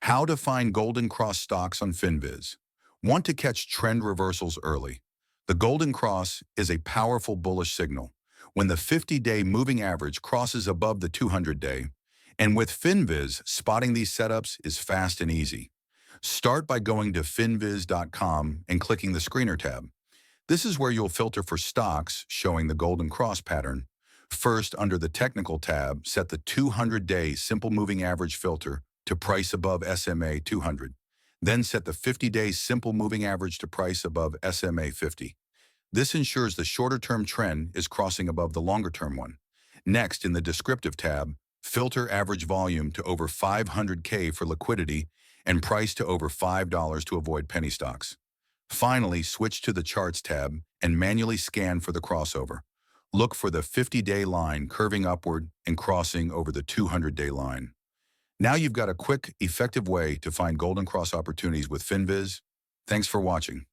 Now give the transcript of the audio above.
How to find Golden Cross stocks on Finviz. Want to catch trend reversals early? The Golden Cross is a powerful bullish signal when the 50-day moving average crosses above the 200-day. And with Finviz, spotting these setups is fast and easy. Start by going to finviz.com and clicking the Screener tab. This is where you'll filter for stocks showing the Golden Cross pattern. First, under the Technical tab, set the 200-day Simple Moving Average filter to price above SMA 200. Then set the 50-day Simple Moving Average to price above SMA 50. This ensures the shorter-term trend is crossing above the longer-term one. Next, in the Descriptive tab, filter Average Volume to over 500K for liquidity and price to over $5 to avoid penny stocks. Finally, switch to the Charts tab and manually scan for the crossover. Look for the 50-day line curving upward and crossing over the 200-day line. Now you've got a quick, effective way to find Golden Cross opportunities with Finviz. Thanks for watching.